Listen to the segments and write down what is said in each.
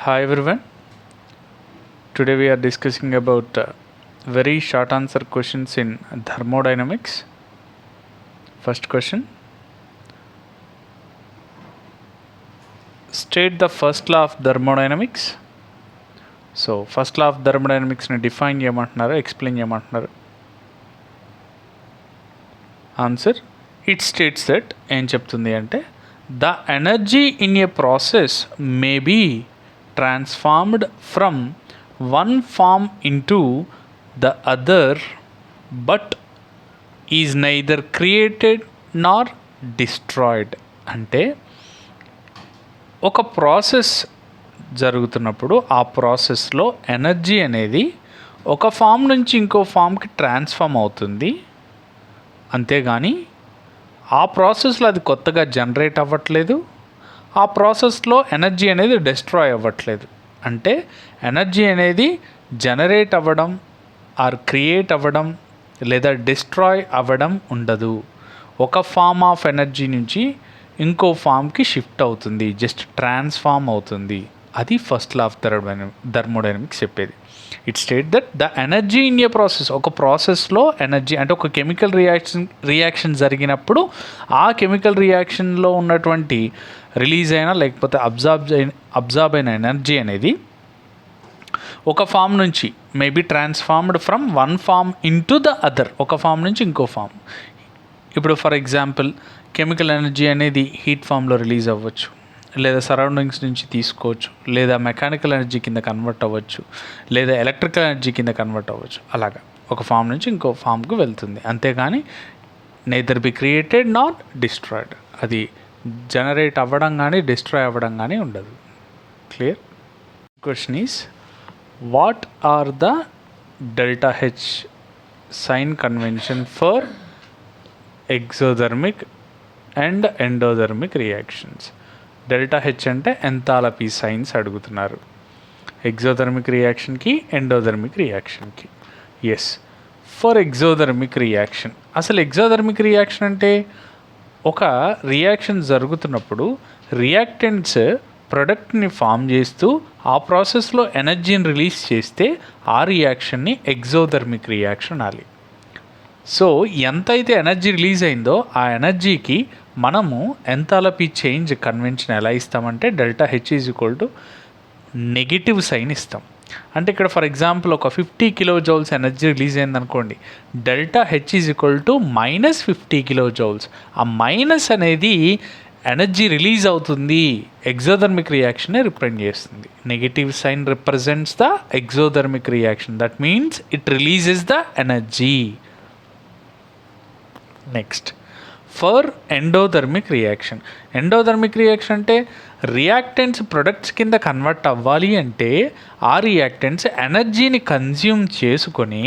Hi everyone. Today we are discussing about very short answer questions in thermodynamics. First question. State the first law of thermodynamics. So first law of thermodynamics ni define cheyamantunnaru, explain cheyamantunnaru. Answer. It states that em cheptundi ante the energy in a process may be transformed from one form into the other but is neither created nor destroyed. అంటే ఒక process జరుగుతున్నప్పుడు ఆ ప్రాసెస్లో energy అనేది ఒక form నుంచి ఇంకో ఫామ్కి transform అవుతుంది, అంతేగాని ఆ ప్రాసెస్లో అది కొత్తగా జనరేట్ అవ్వట్లేదు, ఆ ప్రాసెస్లో ఎనర్జీ అనేది డిస్ట్రాయ్ అవ్వట్లేదు. అంటే ఎనర్జీ అనేది జనరేట్ అవ్వడం ఆర్ క్రియేట్ అవ్వడం లేదా డిస్ట్రాయ్ అవ్వడం ఉండదు. ఒక ఫామ్ ఆఫ్ ఎనర్జీ నుంచి ఇంకో ఫామ్కి షిఫ్ట్ అవుతుంది, జస్ట్ ట్రాన్స్ఫామ్ అవుతుంది. అది ఫస్ట్ లా ఆఫ్ థర్మోడైనమిక్స్ చెప్పేది. It state that the energy in a process, ఒక ప్రాసెస్లో ఎనర్జీ అంటే ఒక కెమికల్ రియాక్షన్ జరిగినప్పుడు ఆ కెమికల్ రియాక్షన్లో ఉన్నటువంటి రిలీజ్ అయిన లేకపోతే అబ్జార్బ్ అయిన ఎనర్జీ అనేది ఒక ఫామ్ నుంచి maybe transformed from one form into the other, ఒక ఫామ్ నుంచి ఇంకో ఫామ్. ఇప్పుడు ఫర్ ఎగ్జాంపుల్ కెమికల్ ఎనర్జీ అనేది హీట్ ఫామ్లో రిలీజ్ అవ్వచ్చు, లేదా సరౌండింగ్స్ నుంచి తీసుకోవచ్చు, లేదా మెకానికల్ ఎనర్జీ కింద కన్వర్ట్ అవ్వచ్చు, లేదా ఎలక్ట్రికల్ ఎనర్జీ కింద కన్వర్ట్ అవ్వచ్చు. అలాగా ఒక ఫామ్ నుంచి ఇంకో ఫామ్కి వెళ్తుంది, అంతేగాని neither be created not destroyed. అది జనరేట్ అవ్వడం కానీ డిస్ట్రాయ్ అవ్వడం కానీ ఉండదు. Clear? Question is what are the delta H sign convention for exothermic and endothermic reactions. Delta H అంటే ఎంథాల్పీ సైన్స్ అడుగుతున్నారు, ఎగ్జోథర్మిక్ రియాక్షన్కి ఎండోథర్మిక్ రియాక్షన్కి. Yes, for exothermic reaction. అసలు ఎగ్జోథర్మిక్ రియాక్షన్ అంటే ఒక రియాక్షన్ జరుగుతున్నప్పుడు రియాక్టెంట్స్ ప్రొడక్ట్ని ఫామ్ చేస్తూ ఆ ప్రాసెస్లో ఎనర్జీని రిలీజ్ చేస్తే ఆ రియాక్షన్ని ఎగ్జోథర్మిక్ రియాక్షన్ అనాలి. సో ఎంతైతే ఎనర్జీ రిలీజ్ అయిందో ఆ ఎనర్జీకి మనము ఎంథాల్పీ చేంజ్ కన్వెన్షన్ ఎలా ఇస్తామంటే delta H is equal to negative sign ఇస్తాం. అంటే ఇక్కడ ఫర్ ఎగ్జాంపుల్ ఒక 50 కిలోజౌల్స్ ఎనర్జీ రిలీజ్ అయిందనుకోండి, delta H is equal to -50 kilojoules. ఆ మైనస్ అనేది ఎనర్జీ రిలీజ్ అవుతుంది, ఎగ్జోథర్మిక్ రియాక్షన్ని రిప్రజెంట్ చేస్తుంది. Negative sign represents the exothermic reaction, that means it releases the energy. Next, for endothermic reaction. Endothermic reaction అంటే reactants products కింద convert అవ్వాలి అంటే ఆ రియాక్టెంట్స్ ఎనర్జీని కన్జ్యూమ్ చేసుకొని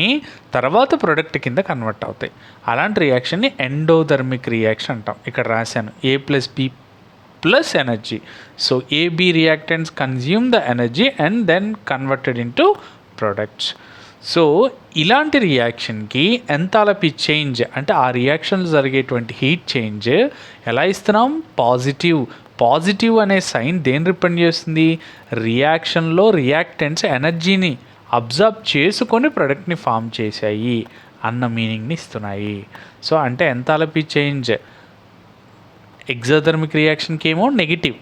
తర్వాత ప్రొడక్ట్ కింద కన్వర్ట్ అవుతాయి. అలాంటి రియాక్షన్ని ఎండోథర్మిక్ రియాక్షన్ అంటాం. ఇక్కడ రాశాను A+B+ energy. So AB reactants consume the energy and then converted into products. So ఇలాంటి రియాక్షన్కి ఎంథాల్పీ చేంజ్ అంటే ఆ రియాక్షన్లో జరిగేటువంటి హీట్ చేంజ్ ఎలా ఇస్తున్నాం? పాజిటివ్. పాజిటివ్ అనే సైన్ దేని రిప్రజెంట్ చేస్తుంది? రియాక్షన్లో రియాక్టెంట్స్ ఎనర్జీని అబ్జర్బ్ చేసుకొని ప్రొడక్ట్ని ఫామ్ చేశాయి అన్న మీనింగ్ని ఇస్తున్నాయి. సో అంటే ఎంథాల్పీ చేంజ్ ఎగ్జోథర్మిక్ రియాక్షన్కి ఏమో నెగిటివ్,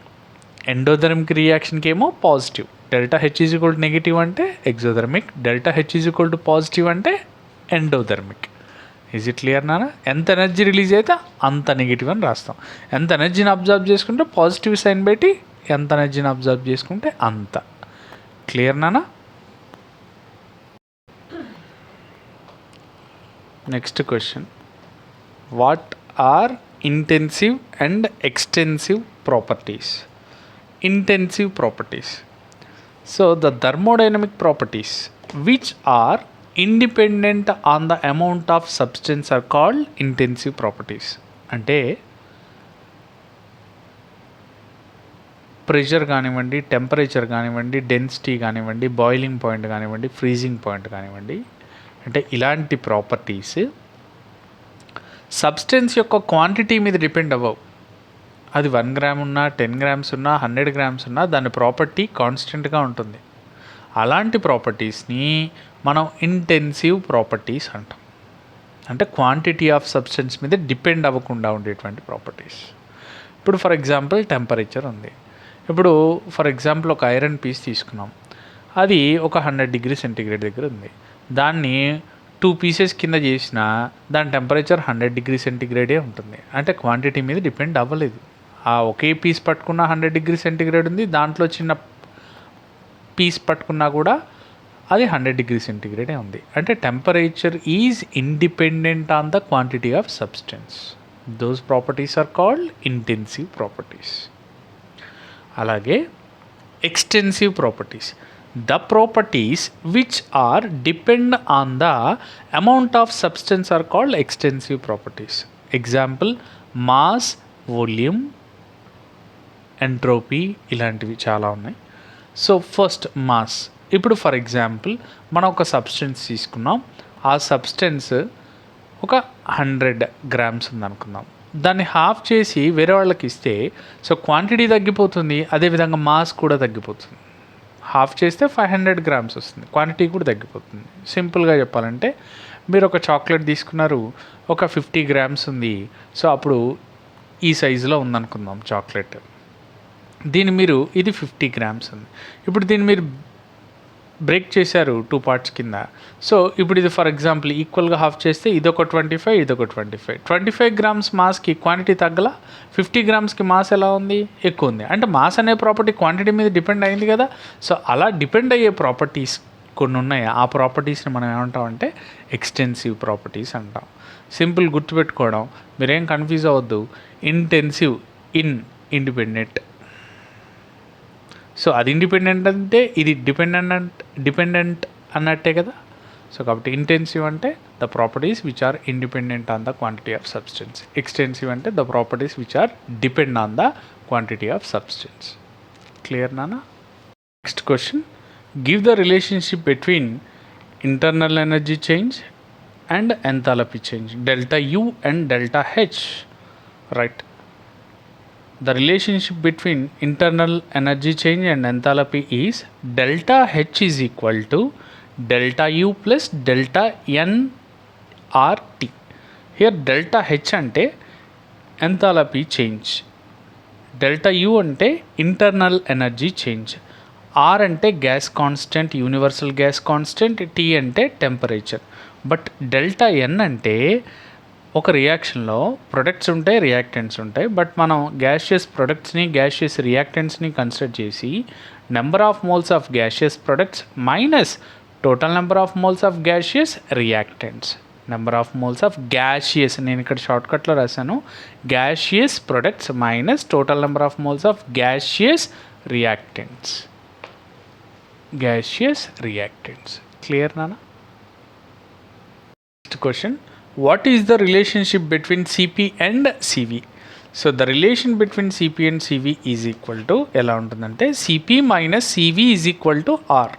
ఎండోథర్మిక్ రియాక్షన్కి ఏమో positive. Delta H is equal to negative అంటే exothermic, delta H is equal to positive అంటే ఎండోథర్మిక్. ఈజ్ ఇట్ క్లియర్ నానా? ఎంత ఎనర్జీ రిలీజ్ అయితే అంత నెగిటివ్ అని రాస్తాం. ఎంత ఎనర్జీని అబ్జర్వ్ చేసుకుంటే పాజిటివ్ సైన్ పెట్టి, ఎంత ఎనర్జీని అబ్జర్వ్ చేసుకుంటే అంత. క్లియర్ నానా? Next question, what are intensive and extensive properties? Intensive properties. So the thermodynamic properties which are independent on the amount of substance are called intensive properties. అంటే pressure కానివ్వండి, temperature కానివ్వండి, density కానివ్వండి, boiling point కానివ్వండి, freezing point కానివ్వండి, అంటే ఇలాంటి properties substance యొక్క quantity మీద డిపెండ్ అవ్వవు. అది 1 గ్రామ్ ఉన్నా, 10 గ్రామ్స్ ఉన్నా, 100 గ్రామ్స్ ఉన్నా దాని ప్రాపర్టీ కాన్స్టెంట్గా ఉంటుంది. అలాంటి ప్రాపర్టీస్ని మనం ఇంటెన్సివ్ ప్రాపర్టీస్ అంటాం. అంటే క్వాంటిటీ ఆఫ్ సబ్స్టెన్స్ మీద డిపెండ్ అవ్వకుండా ఉండేటువంటి ప్రాపర్టీస్. ఇప్పుడు ఫర్ ఎగ్జాంపుల్ టెంపరేచర్ ఉంది. ఇప్పుడు ఫర్ ఎగ్జాంపుల్ ఒక ఐరన్ పీస్ తీసుకున్నాం, అది ఒక 100 డిగ్రీ సెంటీగ్రేడ్ దగ్గర ఉంది. దాన్ని 2 పీసెస్ కింద చేసిన దాని టెంపరేచర్ 100 డిగ్రీ సెంటీగ్రేడే ఉంటుంది. అంటే క్వాంటిటీ మీద డిపెండ్ అవ్వలేదు. ఆ ఒకే పీస్ పట్టుకున్న 100 డిగ్రీ సెంటీగ్రేడ్ ఉంది, దాంట్లో చిన్న పీస్ పట్టుకున్నా కూడా అది 100 డిగ్రీ సెంటీగ్రేడే ఉంది. అంటే temperature is independent on the quantity of substance. Those properties are called intensive properties. అలాగే extensive properties, the properties which are depend on the amount of substance are called extensive properties. Example mass, volume, entropy, ఇలాంటివి చాలా ఉన్నాయి. So first mass. ఇప్పుడు for example మనం ఒక substance తీసుకున్నాం, ఆ substance ఒక 100 గ్రామ్స్ ఉందనుకుందాం. దాన్ని హాఫ్ చేసి వేరే వాళ్ళకి ఇస్తే సో క్వాంటిటీ తగ్గిపోతుంది, అదేవిధంగా మాస్ కూడా తగ్గిపోతుంది. హాఫ్ చేస్తే 500 గ్రామ్స్ వస్తుంది, క్వాంటిటీ కూడా తగ్గిపోతుంది. సింపుల్గా చెప్పాలంటే మీరు ఒక చాక్లెట్ తీసుకున్నారు, ఒక 50 గ్రామ్స్ ఉంది, సో అప్పుడు ఈ సైజులో ఉందనుకుందాం చాక్లెట్. ఇది 50 గ్రామ్స్ ఉంది. ఇప్పుడు దీన్ని మీరు బ్రేక్ చేశారు 2 పార్ట్స్ కింద. సో ఇప్పుడు ఇది ఫర్ ఎగ్జాంపుల్ ఈక్వల్గా హాఫ్ చేస్తే ఇదొక 25, ఇదొక 25 గ్రామ్స్ మాస్కి క్వాంటిటీ తగ్గల, 50 గ్రామ్స్కి మాస్ ఎలా ఉంది, ఎక్కువ ఉంది. అంటే మాస్ అనే ప్రాపర్టీ క్వాంటిటీ మీద డిపెండ్ అయింది కదా. సో అలా డిపెండ్ అయ్యే ప్రాపర్టీస్ కొన్ని ఉన్నాయి. ఆ ప్రాపర్టీస్ని మనం ఏమంటామంటే ఎక్స్టెన్సివ్ ప్రాపర్టీస్ అంటాం. సింపుల్ గుర్తుపెట్టుకోవడం, మీరేం కన్ఫ్యూజ్ అవ్వద్దు. Intensive, independent. సో అది ఇండిపెండెంట్ అంటే ఇది డిపెండెంట్ అన్నట్టే కదా. సో కాబట్టి ఇంటెన్సివ్ అంటే the properties which are independent on the quantity of substance. Extensive అంటే the properties which are depend on the quantity of substance. Clear నానా? Next question, give the relationship between internal energy change and enthalpy change, delta U and delta H. Right. The relationship between internal energy change and enthalpy is delta H is equal to delta U plus delta N RT. Here delta H ante enthalpy change, delta U ante internal energy change, R ante gas constant, universal gas constant, T ante temperature. But delta N ante ఒక రియాక్షన్లో products ఉంటాయి, reactants ఉంటాయి. But మనం gaseous ప్రొడక్ట్స్ని, గ్యాషియస్ రియాక్టెంట్స్ని consider చేసి number of moles of gaseous products minus total number of moles of gaseous reactants. Number of moles of gaseous, నేను ఇక్కడ షార్ట్కట్లో రాశాను, gaseous products minus total number of moles of gaseous reactants. Gaseous reactants. Clear నానా? Next question, what is the relationship between Cp and Cv? So the relation between Cp and Cv is equal to ఎలా ఉంటుందంటే Cp minus Cv is equal to R.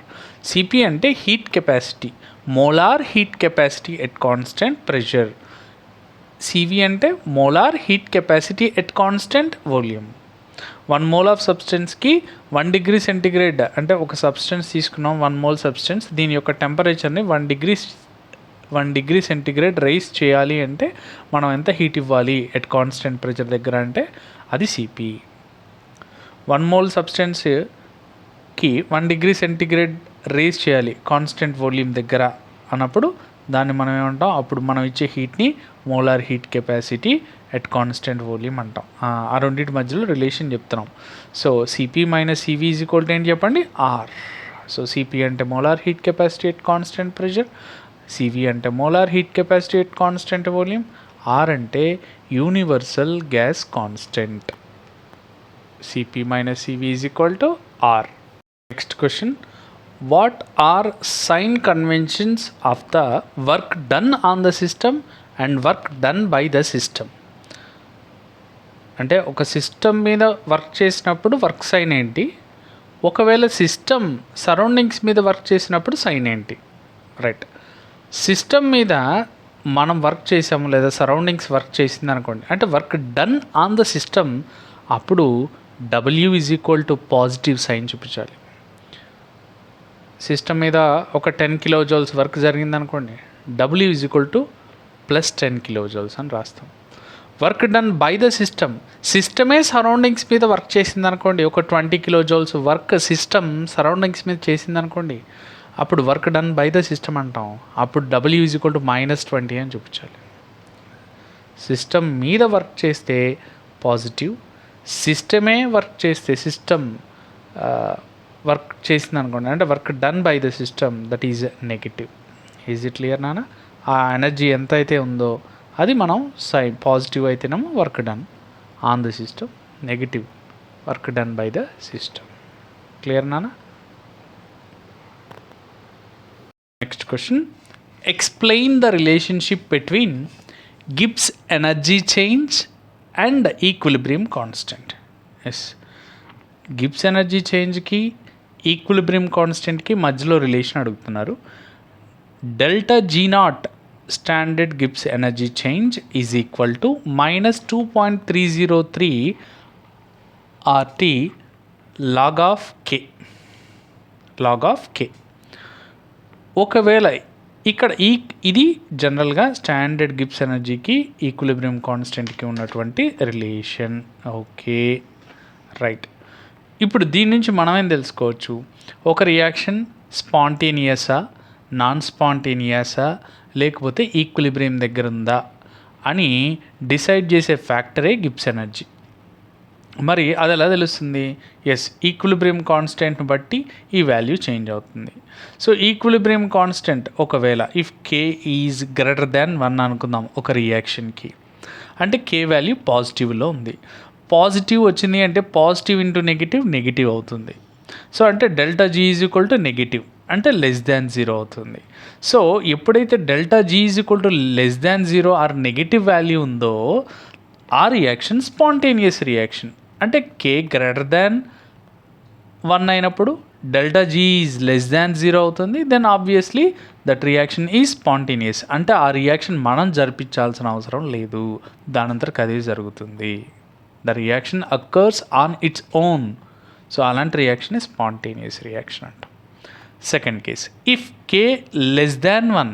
Cp అంటే heat capacity, molar heat capacity at constant pressure. Cv అంటే molar heat capacity at constant volume. 1 mole of సబ్స్టెన్స్కి 1 degree centigrade, అంటే ఒక substance తీసుకున్నాం 1 mole substance, దీని యొక్క టెంపరేచర్ని 1 డిగ్రీ సెంటిగ్రేడ్ రైస్ చేయాలి అంటే మనం ఎంత హీట్ ఇవ్వాలి ఎట్ కాన్స్టెంట్ ప్రెషర్ దగ్గర అంటే అది Cp. 1 మోల్ సబ్స్టెన్స్కి 1 డిగ్రీ సెంటిగ్రేడ్ రైస్ చేయాలి కాన్స్టెంట్ వాల్యూమ్ దగ్గర అన్నప్పుడు దాన్ని మనం ఏమంటాం, అప్పుడు మనం ఇచ్చే హీట్ని molar heat capacity at constant volume అంటాం. ఆ రెండింటి మధ్యలో రిలేషన్ చెప్తున్నాం. So Cp minus Cv is equal to ఏంటి చెప్పండి, R. సో Cp అంటే molar heat capacity at constant pressure, Cv అంటే molar heat capacity at constant volume, R అంటే universal gas constant. Cp minus Cv is equal to R. Next question, what are sign conventions of the work done on the system and work done by the system? అంటే ఒక system మీద work చేసినప్పుడు work sign ఏంటి, ఒకవేళ system surroundings మీద work చేసినప్పుడు sign ఏంటి. Right. System మీద మనం వర్క్ చేసాము లేదా సరౌండింగ్స్ వర్క్ చేసింది అనుకోండి, అంటే work done on the system, అప్పుడు W is equal to positive sign చూపించాలి. సిస్టమ్ మీద ఒక 10 కిలో జౌల్స్ వర్క్ జరిగిందనుకోండి, W is equal to plus 10 kilo joules అని రాస్తాం. వర్క్ డన్ బై ద సిస్టమే సరౌండింగ్స్ మీద వర్క్ చేసిందనుకోండి, ఒక 20 kilo joules work system surroundings మీద చేసిందనుకోండి, అప్పుడు work done by the system అంటాం. అప్పుడు డబ్ల్యూ ఈజ్ ఈక్వల్ టు -20 అని చూపించాలి. సిస్టమ్ మీద వర్క్ చేస్తే పాజిటివ్, సిస్టమే వర్క్ చేస్తే వర్క్ చేసింది అనుకోండి, అంటే work done by the system, that is negative. Is it clear నాన్న? ఆ ఎనర్జీ ఎంత అయితే ఉందో అది మనం పాజిటివ్ అయితేనేమో work done on the system, negative work done by the system. Clear నాన్న? Next question, explain the relationship between Gibbs energy change and equilibrium constant. Yes, Gibbs energy చేంజ్కి ఈక్విలిబ్రియం కాన్స్టెంట్కి మధ్యలో రిలేషన్ అడుగుతున్నారు. Delta G naught standard Gibbs energy change is equal to -2.303 RT log of K. ఒకవేళ ఇక్కడ ఇది జనరల్గా స్టాండర్డ్ గిబ్స్ ఎనర్జీకి ఈక్విలిబ్రియం కాన్స్టెంట్కి ఉన్నటువంటి రిలేషన్. Okay, right. ఇప్పుడు దీని నుంచి మనం ఏం తెలుసుకోవచ్చు? ఒక రియాక్షన్ స్పాంటేనియసా, నాన్ స్పాంటేనియసా, లేకపోతే ఈక్విలిబ్రియం దగ్గర ఉందా అని డిసైడ్ చేసే ఫ్యాక్టరే గిబ్స్ ఎనర్జీ. మరి అది ఎలా తెలుస్తుంది? ఎస్, ఈక్విలిబ్రియం కాన్స్టెంట్ని బట్టి ఈ వాల్యూ చేంజ్ అవుతుంది. సో ఈక్విలిబ్రియం కాన్స్టెంట్ ఒకవేళ if K is greater than 1 అనుకుందాం ఒక రియాక్షన్కి, అంటే కే వాల్యూ పాజిటివ్లో ఉంది. పాజిటివ్ వచ్చింది అంటే పాజిటివ్ ఇంటూ నెగిటివ్ అవుతుంది. సో అంటే delta G is equal to negative, అంటే <0 అవుతుంది. సో ఎప్పుడైతే delta G is equal to <0 or negative value ఉందో ఆ రియాక్షన్ స్పాంటేనియస్ రియాక్షన్. అంటే కే గ్రేటర్ దాన్ 1 అయినప్పుడు డెల్టా జీ ఈజ్ <0 అవుతుంది. Then obviously that reaction is spontaneous, అంటే ఆ రియాక్షన్ మనం జరిపించాల్సిన అవసరం లేదు, దానంతరకు అదే జరుగుతుంది. The reaction occurs on its own. So అలాంటి రియాక్షన్ స్పాంటేనియస్ రియాక్షన్ అంటాం. సెకండ్ కేస్, ఇఫ్ కే <1,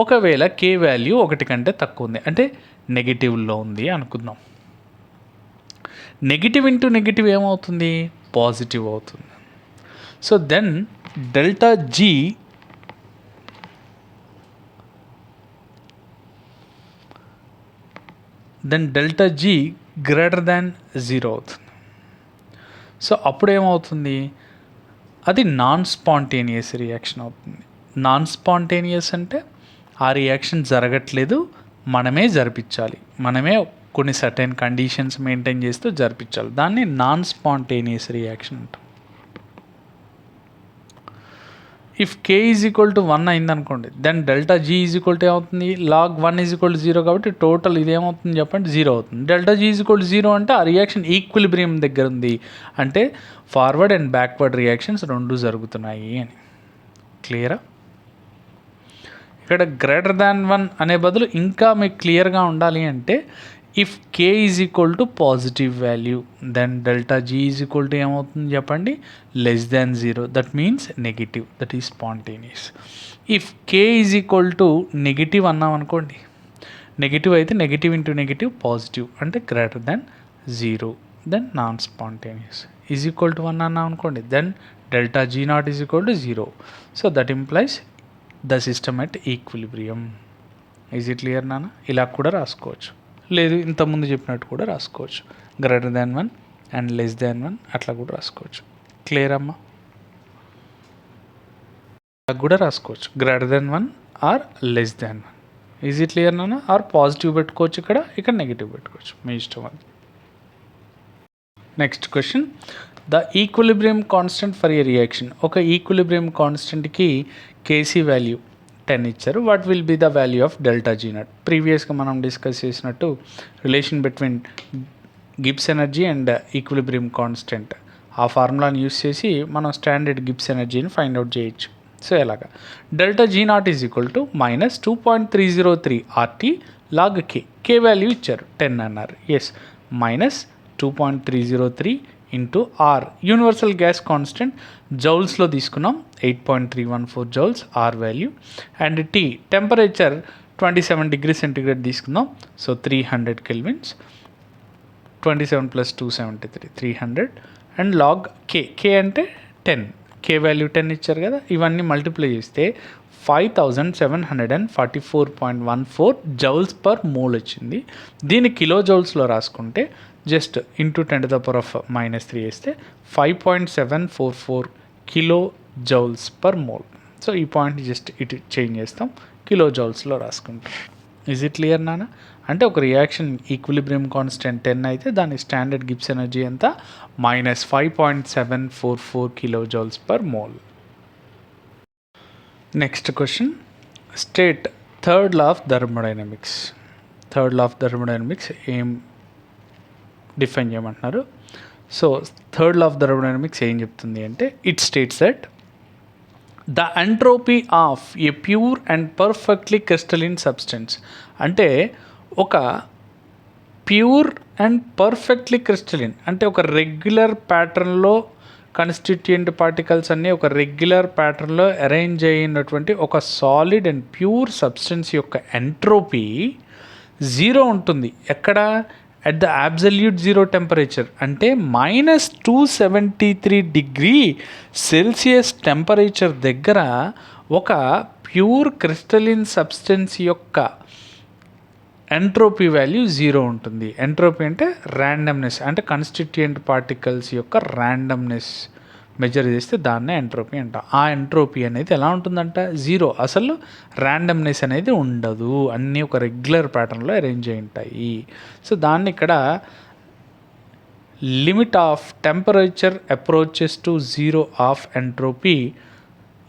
ఒకవేళ కే వాల్యూ 1 కంటే తక్కువ ఉంది, అంటే నెగిటివ్లో ఉంది అనుకుందాం. నెగిటివ్ ఇంటూ నెగిటివ్ ఏమవుతుంది? పాజిటివ్ అవుతుంది. So then delta G greater than 0 అవుతుంది. సో అప్పుడు ఏమవుతుంది? అది నాన్ స్పాంటేనియస్ రియాక్షన్ అవుతుంది. నాన్ స్పాంటేనియస్ అంటే ఆ రియాక్షన్ జరగట్లేదు, మనమే జరిపించాలి, మనమే కొన్ని సర్టెన్ కండిషన్స్ మెయింటైన్ చేస్తూ జరిపించాలి. దాన్ని నాన్ స్పాంటేనియస్ రియాక్షన్ అంటాం. If K is equal to 1 అయిందనుకోండి, then delta G is equal to ఏమవుతుంది? log 1 ఈజ్ ఈక్వల్ టు 0 కాబట్టి టోటల్ ఇదేమవుతుంది చెప్పండి? 0 అవుతుంది. Delta G is equal to 0 అంటే ఆ రియాక్షన్ ఈక్విలిబ్రియం దగ్గర ఉంది, అంటే ఫార్వర్డ్ అండ్ బ్యాక్వర్డ్ రియాక్షన్స్ రెండు జరుగుతున్నాయి అని. క్లియరా? ఇక్కడ గ్రేటర్ దాన్ 1 అనే బదులు ఇంకా మీకు క్లియర్గా ఉండాలి అంటే if K is equal to positive value, then delta G is equal to ఏమవుతుంది చెప్పండి? <0. That means negative, that is spontaneous. If K is equal to negative అన్నాం అనుకోండి, నెగిటివ్ అయితే నెగిటివ్ ఇంటూ నెగిటివ్ పాజిటివ్, అంటే greater than 0, then non spontaneous. Is equal to 1 అన్నాం అనుకోండి, then delta G not is equal to 0. So that implies the system at equilibrium. Is it clear నాన్న? ఇలా కూడా రాసుకోవచ్చు, లేదు ఇంతకుముందు చెప్పినట్టు కూడా రాసుకోవచ్చు, గ్రేటర్ దాన్ 1 అండ్ <1 అట్లా కూడా రాసుకోవచ్చు. క్లియర్ అమ్మా? అలా కూడా రాసుకోవచ్చు, greater than 1 or <1. Is it clear నాన్న? ఆర్ పాజిటివ్ పెట్టుకోవచ్చు, ఇక్కడ నెగిటివ్ పెట్టుకోవచ్చు, మీ ఇష్టం అది. Next question, the equilibrium constant for a reaction. ఒక ఈక్విలిబ్రియం కాన్స్టెంట్కి కేసీ వాల్యూ 10 ఇచ్చారు. What will be the value of delta G not? ప్రీవియస్గా మనం డిస్కస్ చేసినట్టు relation between Gibbs energy and equilibrium constant, ఆ ఫార్ములాని యూస్ చేసి మనం స్టాండర్డ్ గిబ్స్ ఎనర్జీని ఫైండ్ అవుట్ చేయొచ్చు. సో ఎలాగా? Delta G not is equal to -2.303 RT log K. K value ఇచ్చారు 10 అన్నారు. Yes, 2.303 into R. Universal gas constant జౌల్స్లో తీసుకున్నాం, 8.314 joules R value. And T temperature 27 degree centigrade తీసుకుందాం, so 300 kelvins. 27 + 273 300. And log K అంటే 10, కే value 10 ఇచ్చారు కదా, ఇవన్నీ multiply చేస్తే 5744.14 జౌల్స్ పర్ మోల్ వచ్చింది. దీన్ని కిలో జౌల్స్లో రాసుకుంటే జస్ట్ ఇంటూ 10⁻³ వేస్తే 5.744 kilo joules per mole. So ఈ పాయింట్ జస్ట్ ఇటు చేంజ్ చేస్తాం, కిలో జౌల్స్లో రాసుకుంటాం. ఈజ్ ఇట్ క్లియర్ నాన్న? అంటే ఒక రియాక్షన్ ఈక్విలిబ్రియం కాన్స్టెంట్ 10 అయితే దాని స్టాండర్డ్ గిబ్స్ ఎనర్జీ ఎంత? -5.744 kilo joules per mole. Next question, state third law of thermodynamics. Third law of thermodynamics ఏం డిఫైన్ చేయమంటున్నారు? So third law of thermodynamics ఏం చెప్తుంది అంటే, it states that the entropy of A pure and perfectly crystalline substance. అంటే ఒక pure and perfectly crystalline అంటే ఒక regular ప్యాటర్న్లో కాన్స్టిట్యూయెంట్ పార్టికల్స్ అన్నీ ఒక రెగ్యులర్ ప్యాటర్న్లో అరేంజ్ అయినటువంటి ఒక సాలిడ్ అండ్ ప్యూర్ సబ్స్టెన్స్ యొక్క ఎంట్రోపీ 0 ఉంటుంది. ఎక్కడ? At the absolute zero temperature, అంటే -273 డిగ్రీ సెల్సియస్ టెంపరేచర్ దగ్గర ఒక ప్యూర్ క్రిస్టలిన్ సబ్స్టెన్స్ యొక్క ఎంట్రోపీ వాల్యూ 0 ఉంటుంది. ఎంట్రోపీ అంటే ర్యాండమ్నెస్, అంటే కాన్స్టిట్యూయెంట్ పార్టికల్స్ యొక్క ర్యాండమ్నెస్ మెజర్ చేస్తే దాన్నే ఎంట్రోపీ అంట. ఆ ఎంట్రోపీ అనేది ఎలా ఉంటుందంట? 0. అసలు ర్యాండమ్నెస్ అనేది ఉండదు, అన్నీ ఒక రెగ్యులర్ ప్యాటర్న్లో అరేంజ్ అయి ఉంటాయి. సో దాన్ని ఇక్కడ limit of temperature approaches to 0 of entropy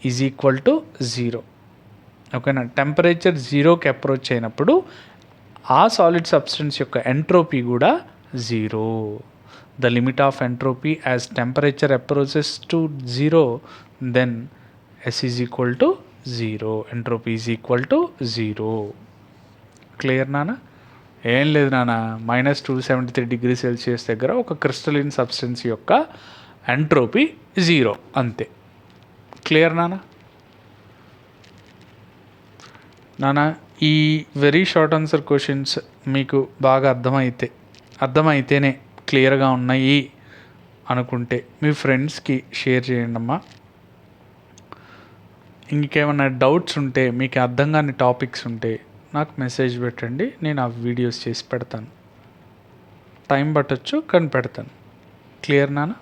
is equal to 0. ఓకేనా? టెంపరేచర్ 0కి అప్రోచ్ అయినప్పుడు ఆ సాలిడ్ సబ్స్టెన్స్ యొక్క ఎంట్రోపీ కూడా 0. The limit of entropy as temperature approaches to 0, then S is equal to 0, entropy is equal to 0. Clear నాన్న? ఏం లేదు నాన్న, -273 డిగ్రీ సెల్సియస్ దగ్గర ఒక క్రిస్టలిన్ సబ్స్టెన్స్ యొక్క ఎంట్రోపీ 0 అంతే. క్లియర్ నాన్న? నాన్న ఈ వెరీ షార్ట్ ఆన్సర్ క్వశ్చన్స్ మీకు బాగా అర్థమైతేనే క్లియర్గా ఉన్నాయి అనుకుంటే మీ ఫ్రెండ్స్కి షేర్ చేయండి అమ్మా. ఇంకేమైనా డౌట్స్ ఉంటే, మీకు అర్థం కాని టాపిక్స్ ఉంటే నాకు మెసేజ్ పెట్టండి, నేను ఆ వీడియోస్ చేసి పెడతాను. టైం పట్టొచ్చు కానీ పెడతాను. క్లియర్ నాన్న?